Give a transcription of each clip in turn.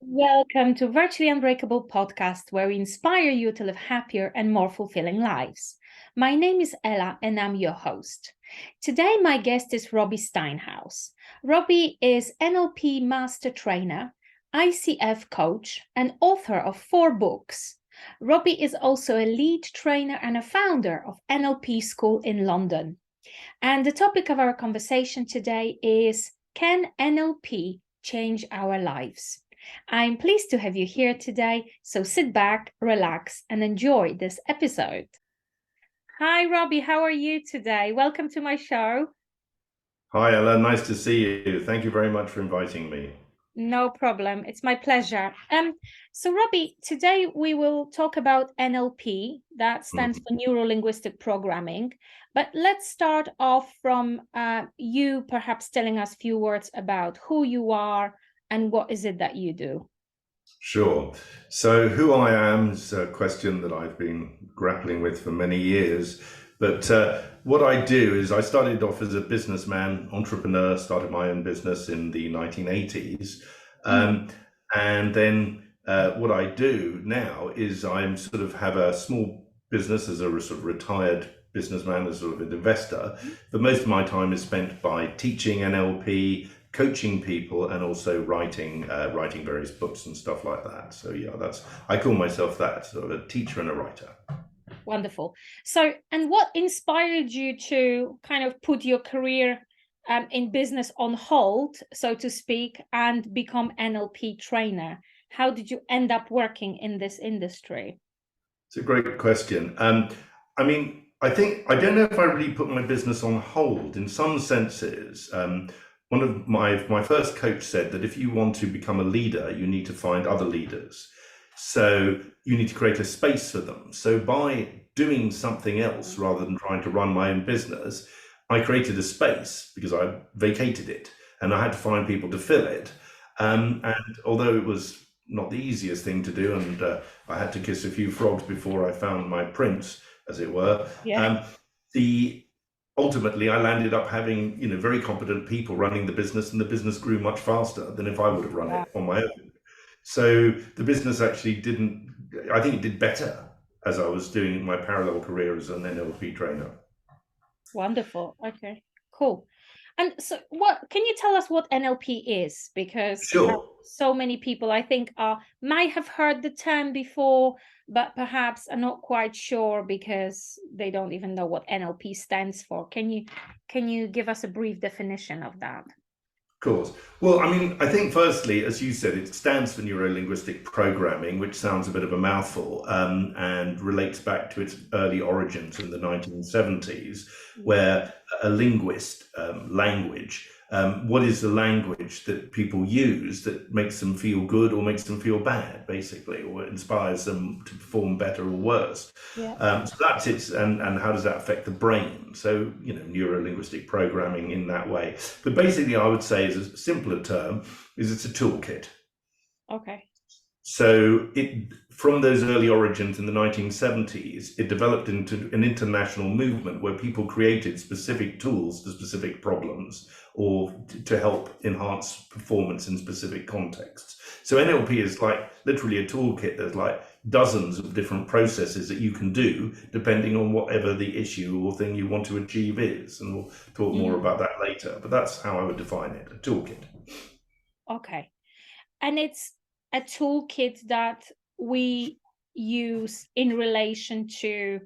Welcome to Virtually Unbreakable Podcast, where we inspire you to live happier and more fulfilling lives. My name is Ella, and I'm your host. Today, my guest is Robbie Steinhouse. Robbie is NLP Master Trainer, ICF Coach, and author of 4 books. Robbie is also a lead trainer and a founder of NLP School in London. And the topic of our conversation today is, can NLP change our lives? I'm pleased to have you here today, so sit back, relax, and enjoy this episode. Hi, Robbie, how are you today? Welcome to my show. Hi, Ella. Nice to see you. Thank you very much for inviting me. No problem. It's my pleasure. So, Robbie, today we will talk about NLP. That stands for Neuro Linguistic Programming. But let's start off from you perhaps telling us a few words about who you are and what is it that you do? Sure. So who I am is a question that I've been grappling with for many years. But what I do is I started off as a businessman, entrepreneur, started my own business in the 1980s. And then what I do now is I'm sort of have a small business as a sort of retired businessman, as sort of an investor. But most of my time is spent by teaching NLP, coaching people, and also writing various books and stuff like that. So yeah, I call myself that, sort of a teacher and a writer. Wonderful. So, and what inspired you to kind of put your career in business on hold, so to speak, and become NLP trainer? How did you end up working in this industry? It's a great question. I mean, I don't know if I really put my business on hold. In some senses, one of my first coach said that if you want to become a leader, you need to find other leaders. So you need to create a space for them. So by doing something else rather than trying to run my own business, I created a space because I vacated it and I had to find people to fill it. And although it was not the easiest thing to do, and I had to kiss a few frogs before I found my prince, as it were, ultimately, I landed up having, very competent people running the business, and the business grew much faster than if I would have run it on my own. So the business actually I think it did better as I was doing my parallel career as an NLP trainer. Wonderful. Okay, cool. And so can you tell us what NLP is? Because Sure. So many people, I think, might have heard the term before, but perhaps are not quite sure because they don't even know what NLP stands for. Can you give us a brief definition of that? Of course. Well, I mean, I think firstly, as you said, it stands for Neuro Linguistic Programming, which sounds a bit of a mouthful, and relates back to its early origins in the 1970s, where a linguist, language, what is the language that people use that makes them feel good or makes them feel bad, basically, or inspires them to perform better or worse. So that's it. And how does that affect the brain? So, neuro-linguistic programming in that way. But basically, I would say, as a simpler term, is it's a toolkit. Okay. So from those early origins in the 1970s, it developed into an international movement where people created specific tools to specific problems or to help enhance performance in specific contexts. So NLP is like literally a toolkit. There's like dozens of different processes that you can do depending on whatever the issue or thing you want to achieve is. And we'll talk more about that later, but that's how I would define it, a toolkit. Okay. And it's a toolkit that we use in relation to,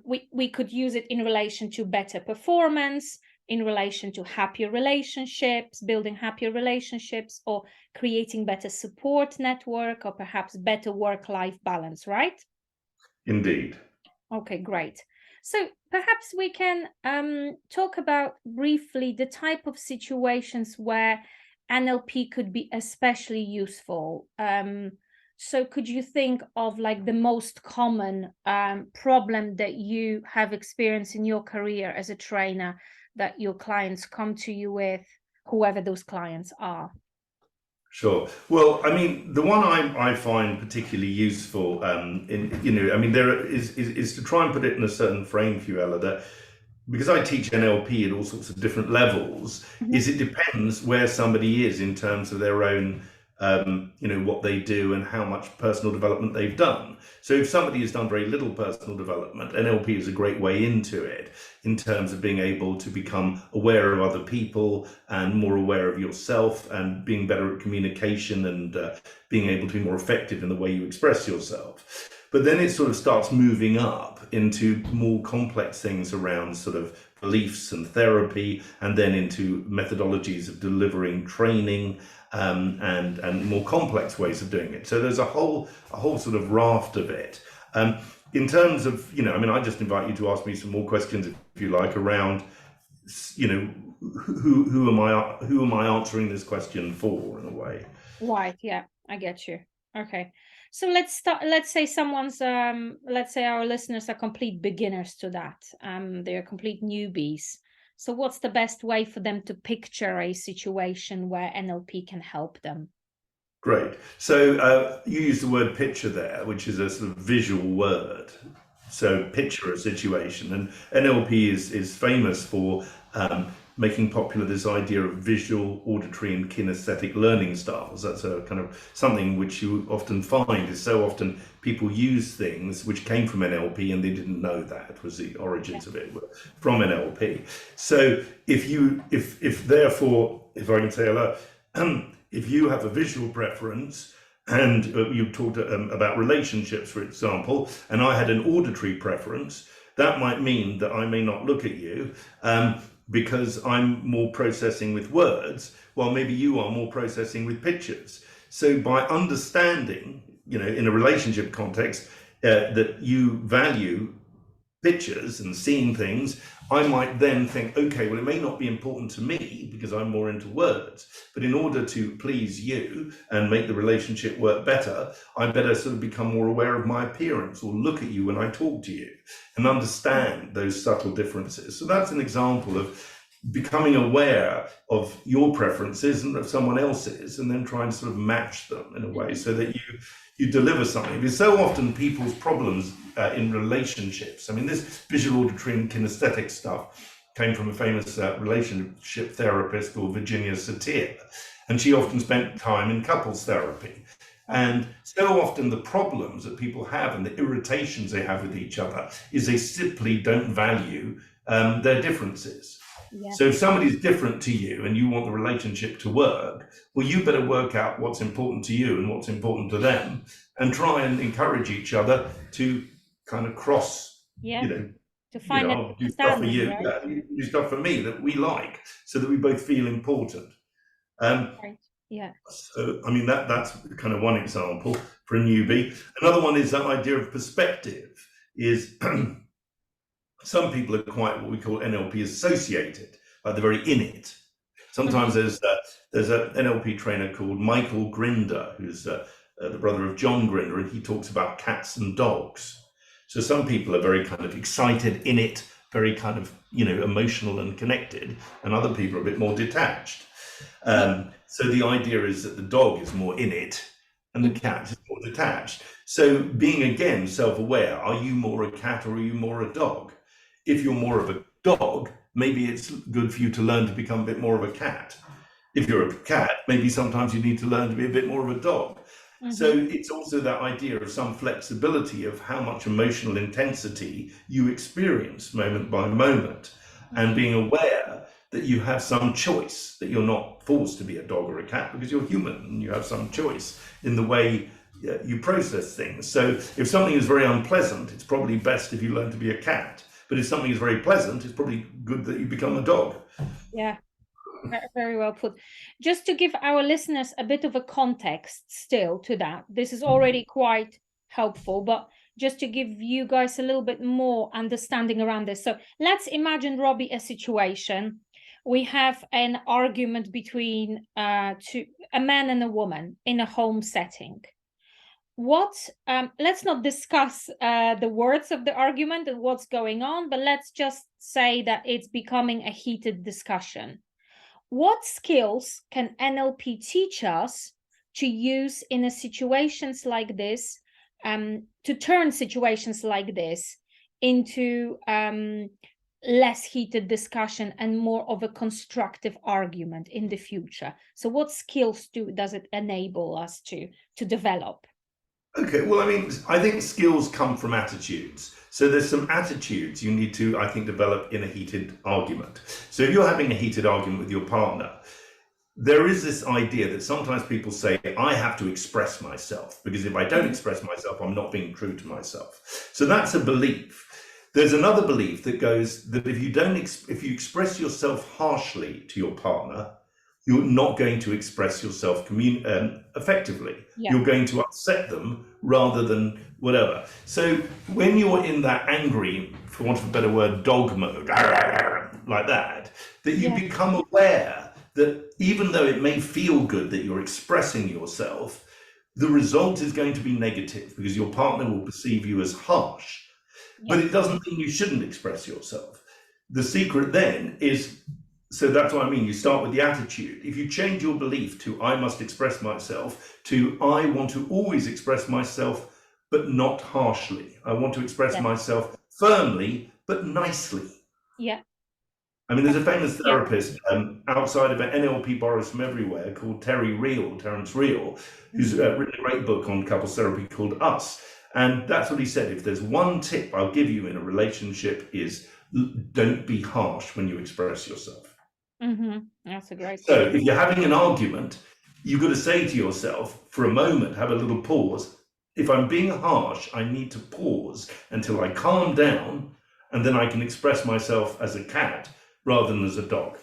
we could use it in relation to better performance, in relation to happier relationships, building happier relationships, or creating better support network, or perhaps better work-life balance, right? Indeed. Okay, great. So perhaps we can talk about briefly the type of situations where NLP could be especially useful. So could you think of like the most common problem that you have experienced in your career as a trainer that your clients come to you with, whoever those clients are? Sure. Well, I mean, the one I find particularly useful, there is to try and put it in a certain frame for you, Ella, that because I teach NLP at all sorts of different levels, is it depends where somebody is in terms of their own what they do and how much personal development they've done. So if somebody has done very little personal development, NLP is a great way into it in terms of being able to become aware of other people and more aware of yourself and being better at communication and being able to be more effective in the way you express yourself. But then it sort of starts moving up into more complex things around sort of beliefs and therapy, and then into methodologies of delivering training and more complex ways of doing it. So there's a whole sort of raft of it. In terms of, I just invite you to ask me some more questions if you like around, who am I answering this question for, in a way. Right. Yeah, I get you. Okay. So let's start. Let's say someone's, let's say our listeners are complete beginners to that. They're complete newbies. So what's the best way for them to picture a situation where NLP can help them? Great. So you use the word picture there, which is a sort of visual word. So picture a situation, and NLP is famous for making popular this idea of visual, auditory, and kinesthetic learning styles. That's a kind of something which you often find is so often people use things which came from NLP and they didn't know that was the origins of it from NLP. So if therefore, if I can say hello, if you have a visual preference, and you talked about relationships, for example, and I had an auditory preference, that might mean that I may not look at you because I'm more processing with words, while maybe you are more processing with pictures. So by understanding, in a relationship context, that you value pictures and seeing things, I might then think, okay, well, it may not be important to me because I'm more into words, but in order to please you and make the relationship work better, I better sort of become more aware of my appearance or look at you when I talk to you and understand those subtle differences. So that's an example of becoming aware of your preferences and of someone else's, and then trying to sort of match them in a way so that you deliver something. Because so often people's problems in relationships, this visual, auditory, and kinesthetic stuff came from a famous relationship therapist called Virginia Satir, and she often spent time in couples therapy. And so often the problems that people have and the irritations they have with each other is they simply don't value their differences. Yeah. So if somebody's different to you and you want the relationship to work, well, you better work out what's important to you and what's important to them, and try and encourage each other to kind of cross, to find I'll do stuff for you, right? You do stuff for me that we like, so that we both feel important. Right. Yeah. So, that's kind of one example for a newbie. Another one is that idea of perspective is some people are quite what we call NLP associated, like they're very in it. Sometimes there's an NLP trainer called Michael Grinder, who's the brother of John Grinder, and he talks about cats and dogs. So some people are very kind of excited in it, very kind of, emotional and connected, and other people are a bit more detached. So the idea is that the dog is more in it and the cat is more detached. So being, again, self-aware, are you more a cat or are you more a dog? If you're more of a dog, maybe it's good for you to learn to become a bit more of a cat. If you're a cat, maybe sometimes you need to learn to be a bit more of a dog. Mm-hmm. So it's also that idea of some flexibility of how much emotional intensity you experience moment by moment, and being aware that you have some choice, that you're not forced to be a dog or a cat because you're human and you have some choice in the way you process things. So if something is very unpleasant, it's probably best if you learn to be a cat. But if something is very pleasant, it's probably good that you become a dog. Yeah, very well put. Just to give our listeners a bit of a context still to that, this is already quite helpful, but just to give you guys a little bit more understanding around this. So let's imagine, Robbie, a situation. We have an argument between a man and a woman in a home setting. Let's not discuss the words of the argument and what's going on, but let's just say that it's becoming a heated discussion. What skills can NLP teach us to use in situations like this, to turn situations like this into less heated discussion and more of a constructive argument in the future? So what skills does it enable us to develop? Okay, well, I mean, I think skills come from attitudes. So there's some attitudes you need to, I think, develop in a heated argument. So if you're having a heated argument with your partner, there is this idea that sometimes people say, I have to express myself, because if I don't express myself, I'm not being true to myself. So that's a belief. There's another belief that goes that if you express yourself harshly to your partner, you're not going to express yourself effectively. Yeah. You're going to upset them rather than whatever. So when you're in that angry, for want of a better word, dog mode, like that you become aware that even though it may feel good that you're expressing yourself, the result is going to be negative because your partner will perceive you as harsh. But it doesn't mean you shouldn't express yourself. The secret then is, so that's what I mean, you start with the attitude. If you change your belief to I must express myself to I want to always express myself, but not harshly. I want to express myself firmly, but nicely. Yeah. I mean, there's a famous therapist outside of NLP Borrows from Everywhere called Terence Real, who's written a great book on couples therapy called Us. And that's what he said. If there's one tip I'll give you in a relationship is don't be harsh when you express yourself. Mm-hmm. That's a great So if you're having an argument, you've got to say to yourself for a moment, have a little pause. If I'm being harsh, I need to pause until I calm down, and then I can express myself as a cat rather than as a dog.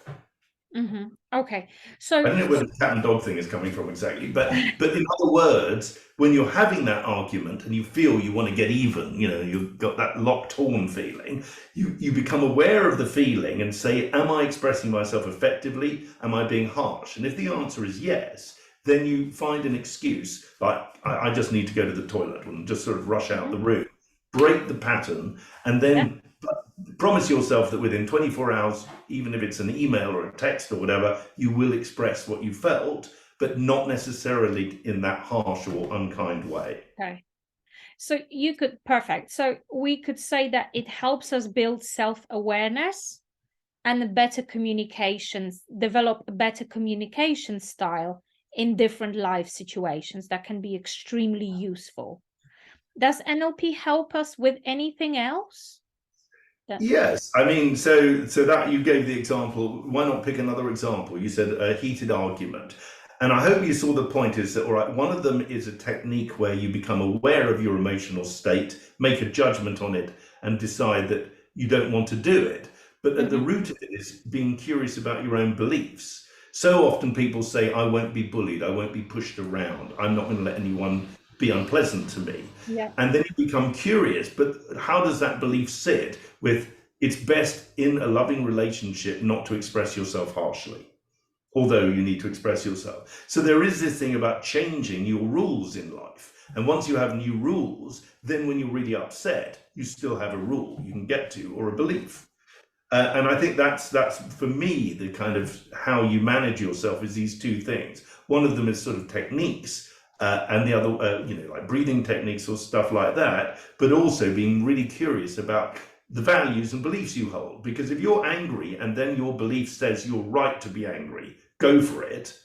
Mm-hmm. Okay. So I don't know where the cat and dog thing is coming from exactly, but in other words, when you're having that argument and you feel you want to get even, you've got that locked horn feeling, you become aware of the feeling and say, am I expressing myself effectively? Am I being harsh? And if the answer is yes, then you find an excuse, like I just need to go to the toilet, and just sort of rush out the room, break the pattern, and then promise yourself that within 24 hours, even if it's an email or a text or whatever, you will express what you felt, but not necessarily in that harsh or unkind way. Okay. So perfect. So we could say that it helps us build self-awareness and better communications, develop a better communication style in different life situations that can be extremely useful. Does NLP help us with anything else? Yes, I mean, so that you gave the example. Why not pick another example? You said a heated argument. And I hope you saw the point is that, all right, one of them is a technique where you become aware of your emotional state, make a judgment on it, and decide that you don't want to do it. But at the root of it is being curious about your own beliefs. So often people say, I won't be bullied, I won't be pushed around, I'm not going to let anyone be unpleasant to me. Yeah. And then you become curious, but how does that belief sit with it's best in a loving relationship not to express yourself harshly, although you need to express yourself. So there is this thing about changing your rules in life. And once you have new rules, then when you're really upset, you still have a rule you can get to or a belief. And I think that's for me, the kind of how you manage yourself is these two things. One of them is sort of techniques, and the other, like breathing techniques or stuff like that, but also being really curious about the values and beliefs you hold. Because if you're angry and then your belief says you're right to be angry, go for it,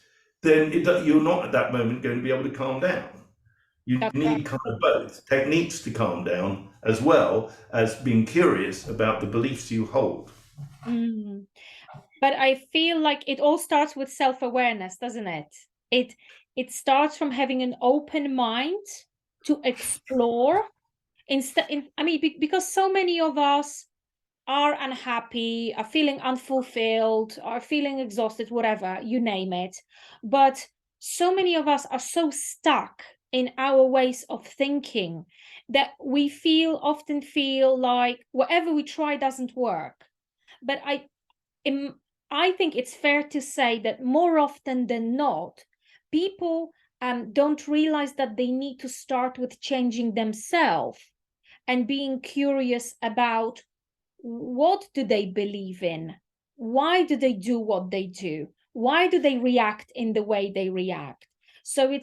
then you're not at that moment going to be able to calm down. You need kind of both techniques to calm down as well as being curious about the beliefs you hold. But I feel like it all starts with self-awareness, doesn't it? It starts from having an open mind to explore because so many of us are unhappy, are feeling unfulfilled, are feeling exhausted, whatever, you name it. But so many of us are so stuck in our ways of thinking that we often feel like whatever we try doesn't work. But I think it's fair to say that more often than not, people don't realize that they need to start with changing themselves and being curious about what do they believe in? Why do they do what they do? Why do they react in the way they react? So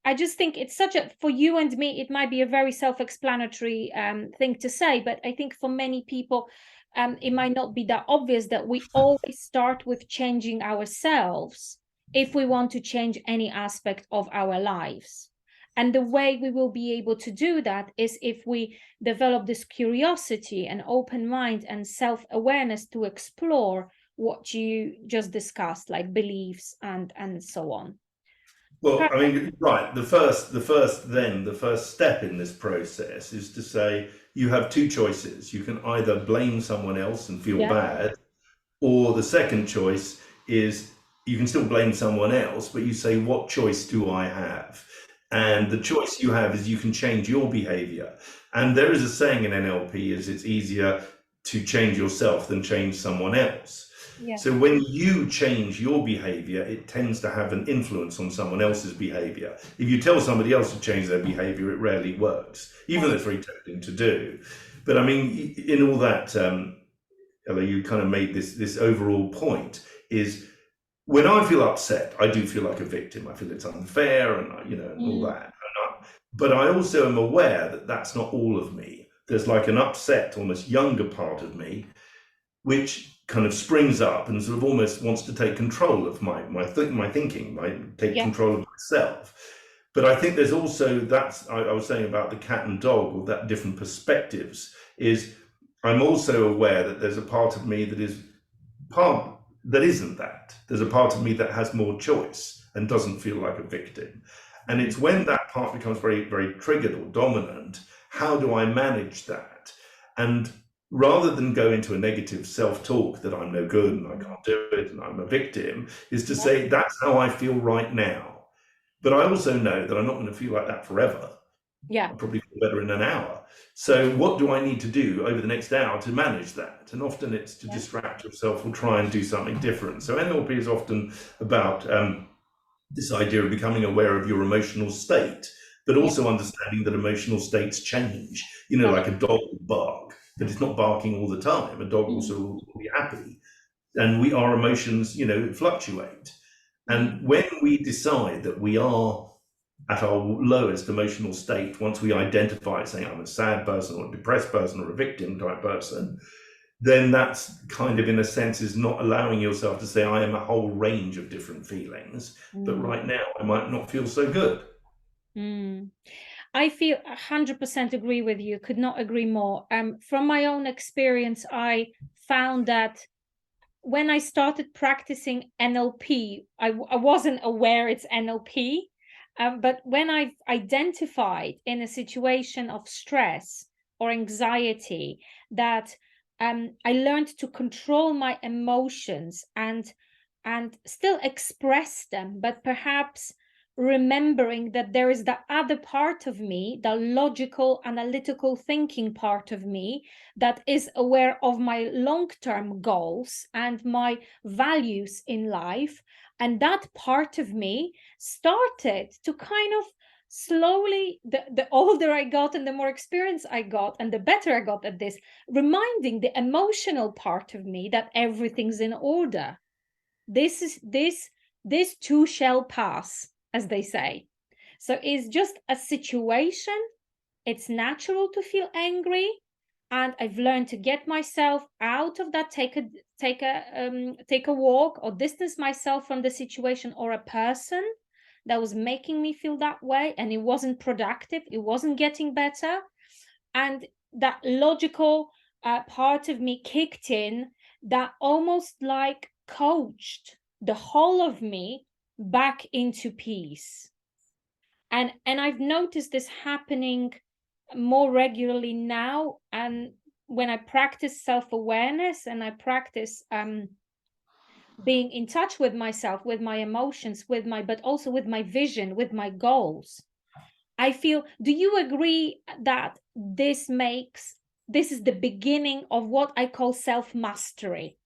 I just think it's for you and me, it might be a very self-explanatory thing to say, but I think for many people, it might not be that obvious that we always start with changing ourselves if we want to change any aspect of our lives. And the way we will be able to do that is if we develop this curiosity and open mind and self-awareness to explore what you just discussed, like beliefs and so on. Well, I mean, right. The first step in this process is to say you have two choices. You can either blame someone else and feel bad, or the second choice is you can still blame someone else, but you say, what choice do I have? And the choice you have is you can change your behavior. And there is a saying in NLP is it's easier to change yourself than change someone else. Yeah. So when you change your behavior, it tends to have an influence on someone else's behavior. If you tell somebody else to change their behavior, it rarely works, even though it's very tempting to do. But I mean, in all that, Ella, you kind of made this overall point is when I feel upset, I do feel like a victim. I feel it's unfair and, all that. But I also am aware that that's not all of me. There's like an upset, almost younger part of me, which kind of springs up and sort of almost wants to take control of my thinking, take control of myself. But I think there's also I was saying about the cat and dog, or that different perspectives, is I'm also aware that there's a part of me that isn't that. There's a part of me that has more choice and doesn't feel like a victim. And it's when that part becomes very, very triggered or dominant, how do I manage that? And rather than go into a negative self-talk that I'm no good and I can't do it and I'm a victim, is to say that's how I feel right now. But I also know that I'm not going to feel like that forever. I'll probably feel better in an hour. So what do I need to do over the next hour to manage that? And often it's to distract yourself or try and do something different. So NLP is often about this idea of becoming aware of your emotional state, but also understanding that emotional states change. Like a dog will bark, but it's not barking all the time. A dog also will be happy. And our emotions, fluctuate. And when we decide that we are at our lowest emotional state, once we identify it, saying I'm a sad person or a depressed person or a victim type person, then that's kind of, in a sense, is not allowing yourself to say, I am a whole range of different feelings, but right now I might not feel so good. I feel 100% agree with you, could not agree more. From my own experience, I found that when I started practicing NLP, I wasn't aware it's NLP, but when I've identified in a situation of stress or anxiety that I learned to control my emotions and still express them, but perhaps remembering that there is the other part of me, the logical, analytical thinking part of me, that is aware of my long-term goals and my values in life. And that part of me started to kind of slowly, the older I got and the more experience I got and the better I got at this, reminding the emotional part of me that everything's in order. This too shall pass, as they say. So it's just a situation. It's natural to feel angry, and I've learned to get myself out of that, take a walk or distance myself from the situation or a person that was making me feel that way, and it wasn't productive, it wasn't getting better. And that logical part of me kicked in, that almost like coached the whole of me back into peace. And I've noticed this happening more regularly now, and when I practice self-awareness and I practice being in touch with myself, with my emotions, but also with my vision, with my goals, I feel, do you agree that this is the beginning of what I call self-mastery?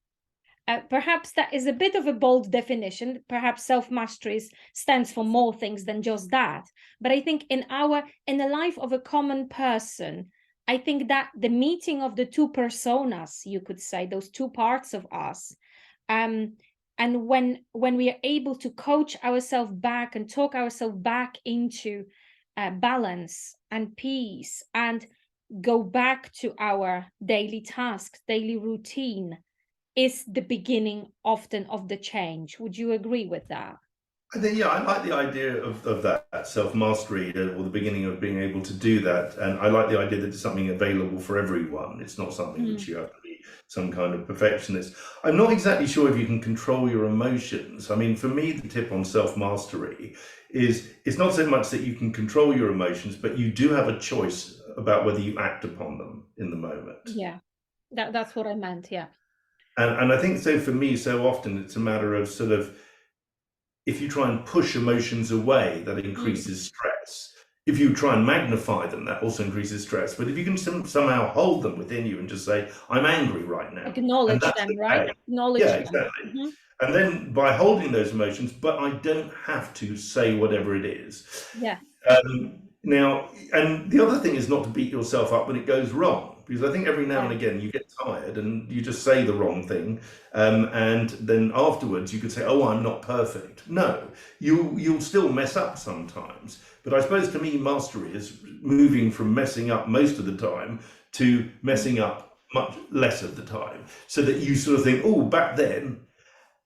Perhaps that is a bit of a bold definition. Perhaps self-mastery stands for more things than just that. But I think in the life of a common person, I think that the meeting of the two personas, you could say, those two parts of us, and when we are able to coach ourselves back and talk ourselves back into balance and peace, and go back to our daily tasks, daily routine, is the beginning often of the change. Would you agree with that? I think, yeah, I like the idea of that self-mastery, or the beginning of being able to do that. And I like the idea that it's something available for everyone. It's not something which you have to be some kind of perfectionist. I'm not exactly sure if you can control your emotions. I mean, for me, the tip on self-mastery is it's not so much that you can control your emotions, but you do have a choice about whether you act upon them in the moment. Yeah, that's what I meant, yeah. And I think so for me, so often it's a matter of sort of, if you try and push emotions away, that increases stress. If you try and magnify them, that also increases stress. But if you can somehow hold them within you and just say, I'm angry right now. Acknowledge them, right? Acknowledge yeah, them. exactly. Mm-hmm. And then by holding those emotions, but I don't have to say whatever it is. Yeah. Now, and the other thing is not to beat yourself up when it goes wrong, because I think every now and again you get tired and you just say the wrong thing, and then afterwards you could say, "Oh, I'm not perfect." No, you'll still mess up sometimes. But I suppose to me, mastery is moving from messing up most of the time to messing up much less of the time, so that you sort of think, "Oh, back then,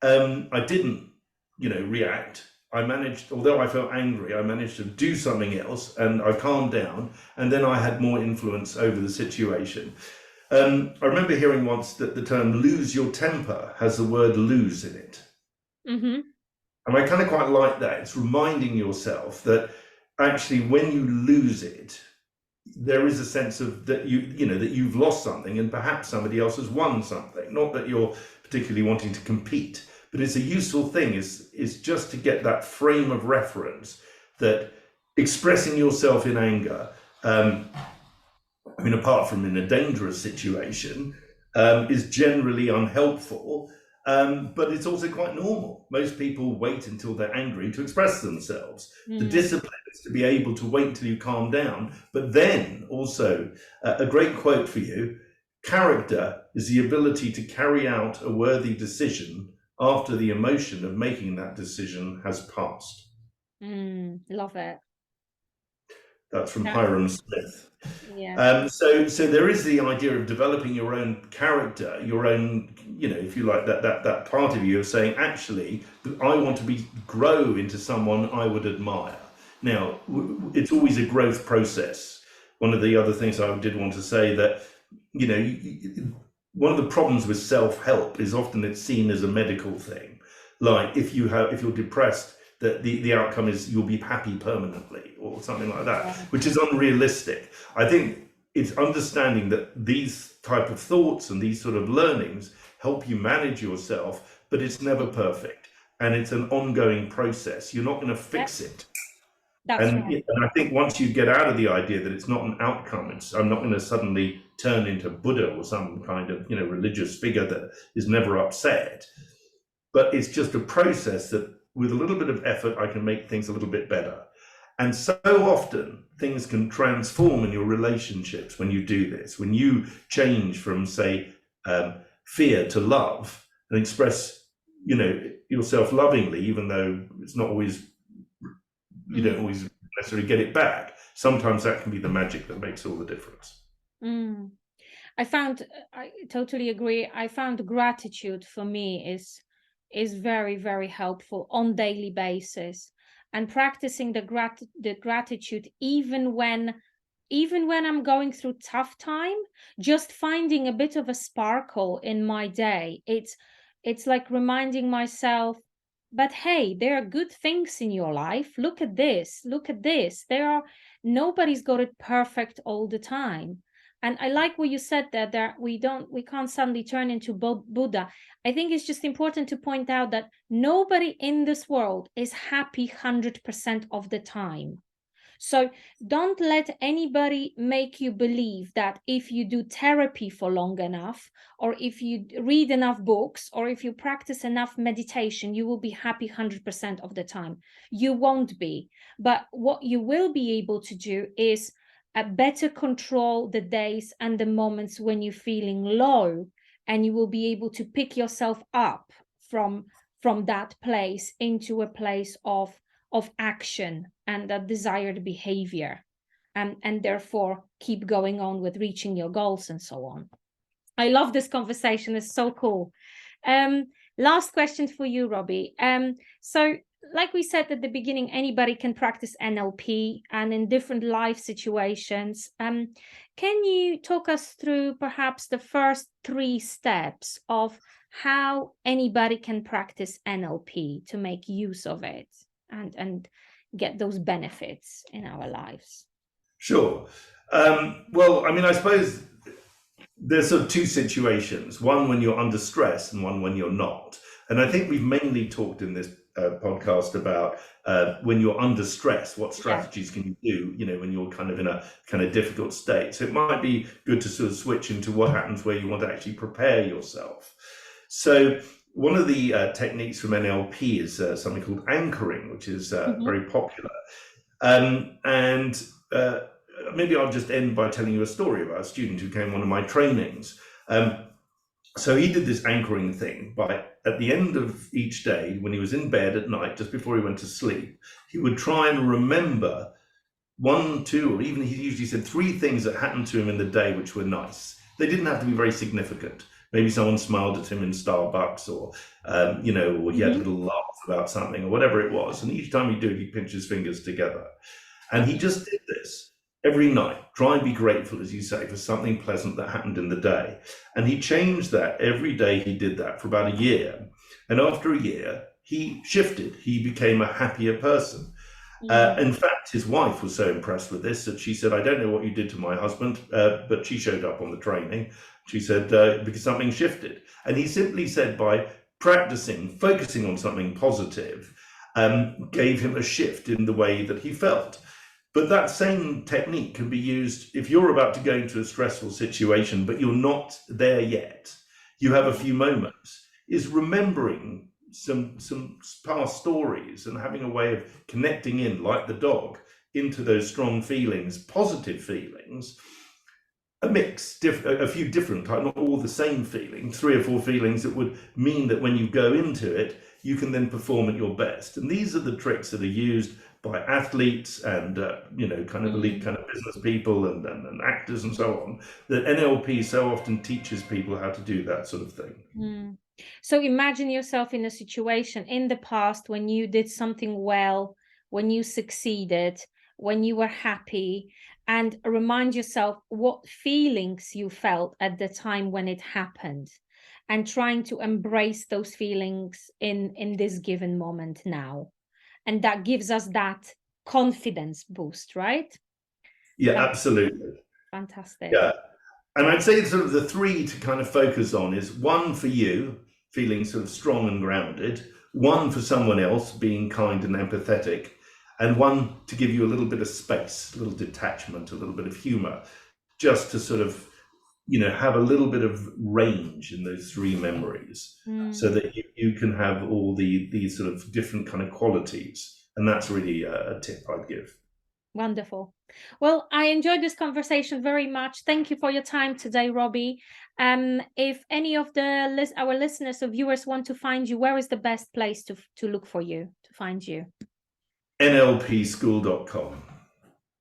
I didn't, react. I managed, although I felt angry, I managed to do something else, and I calmed down, and then I had more influence over the situation." I remember hearing once that the term "lose your temper" has the word "lose" in it. Mm-hmm. And I kind of quite like that. It's reminding yourself that actually when you lose it, there is a sense of that that you've lost something, and perhaps somebody else has won something. Not that you're particularly wanting to compete, but it's a useful thing is just to get that frame of reference that expressing yourself in anger, I mean, apart from in a dangerous situation, is generally unhelpful, but it's also quite normal. Most people wait until they're angry to express themselves. The discipline is to be able to wait until you calm down, but then also a great quote for you: character is the ability to carry out a worthy decision after the emotion of making that decision has passed. Love it. That's from Hiram Smith. Yeah. So there is the idea of developing your own character, your own, if you like, that part of you of saying, actually, I want to grow into someone I would admire. Now, it's always a growth process. One of the other things I did want to say that, one of the problems with self-help is often it's seen as a medical thing. Like if you're depressed, that the outcome is you'll be happy permanently or something like that, which is unrealistic. I think it's understanding that these type of thoughts and these sort of learnings help you manage yourself, but it's never perfect. And it's an ongoing process. You're not going to fix it. And I think once you get out of the idea that it's not an outcome, I'm not going to suddenly turn into Buddha or some kind of religious figure that is never upset, but it's just a process that with a little bit of effort I can make things a little bit better. And so often things can transform in your relationships when you do this, when you change from, say, fear to love and express yourself lovingly, even though it's not always, you don't always necessarily get it back. Sometimes that can be the magic that makes all the difference. I totally agree. I found gratitude for me is very, very helpful on daily basis, and practicing the gratitude even when I'm going through tough time, just finding a bit of a sparkle in my day. It's like reminding myself, but hey, there are good things in your life. Look at this. Look at this. Nobody's got it perfect all the time. And I like what you said that we can't suddenly turn into Buddha. I think it's just important to point out that nobody in this world is happy 100% of the time. So don't let anybody make you believe that if you do therapy for long enough, or if you read enough books, or if you practice enough meditation, you will be happy 100% of the time. You won't be. But what you will be able to do is better control the days and the moments when you're feeling low, and you will be able to pick yourself up from that place into a place of action and that desired behavior. and therefore keep going on with reaching your goals and so on. I love this conversation. It's so cool. Last question for you, Robbie. So like we said at the beginning, anybody can practice NLP and in different life situations. Can you talk us through perhaps the first 3 steps of how anybody can practice NLP to make use of it and get those benefits in our lives? Sure. Well, I mean, I suppose there's sort of 2 situations, one when you're under stress and one when you're not. And I think we've mainly talked in this podcast about when you're under stress, what strategies can you do, when you're kind of in a kind of difficult state. So it might be good to sort of switch into what happens where you want to actually prepare yourself. So one of the techniques from NLP is something called anchoring, which is very popular. Maybe I'll just end by telling you a story about a student who came to one of my trainings. So he did this anchoring thing by, at the end of each day, when he was in bed at night, just before he went to sleep, he would try and remember 1, 2, or even he usually said 3 things that happened to him in the day which were nice. They didn't have to be very significant. Maybe someone smiled at him in Starbucks, or or he had a little laugh about something, or whatever it was. And each time he'd do it, he'd pinch his fingers together. And he just did this every night. Try and be grateful, as you say, for something pleasant that happened in the day. And he changed that every day. He did that for about a year. And after a year, he shifted. He became a happier person. In fact, his wife was so impressed with this that she said, I don't know what you did to my husband, but she showed up on the training. She said, because something shifted. And he simply said by practicing, focusing on something positive, gave him a shift in the way that he felt. But that same technique can be used if you're about to go into a stressful situation, but you're not there yet. You have a few moments, is remembering some past stories and having a way of connecting in, like the dog, into those strong feelings, positive feelings, a mix, a few different types, not all the same feelings, 3 or 4 feelings that would mean that when you go into it, you can then perform at your best. And these are the tricks that are used by athletes and kind of elite kind of business people and actors and so on, that NLP so often teaches people how to do that sort of thing. So imagine yourself in a situation in the past when you did something well, when you succeeded, when you were happy, and remind yourself what feelings you felt at the time when it happened, and trying to embrace those feelings in this given moment now. And that gives us that confidence boost, right? Yeah, absolutely. Fantastic. Yeah. And I'd say sort of the 3 to kind of focus on is 1 for you, feeling sort of strong and grounded, 1 for someone else, being kind and empathetic, and 1 to give you a little bit of space, a little detachment, a little bit of humor, just to sort of, have a little bit of range in those 3 memories, so that you can have all these sort of different kind of qualities. And that's really a tip I'd give. Wonderful. Well, I enjoyed this conversation very much. Thank you for your time today, Robbie. If any of our listeners or viewers want to find you, where is the best place to look for you, to find you? NLPschool.com.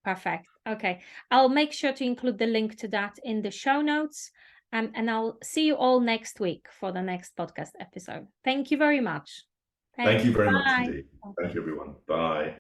Perfect. Okay. I'll make sure to include the link to that in the show notes. And I'll see you all next week for the next podcast episode. Thank you very much. Thank you very much indeed. Thank you, everyone. Bye.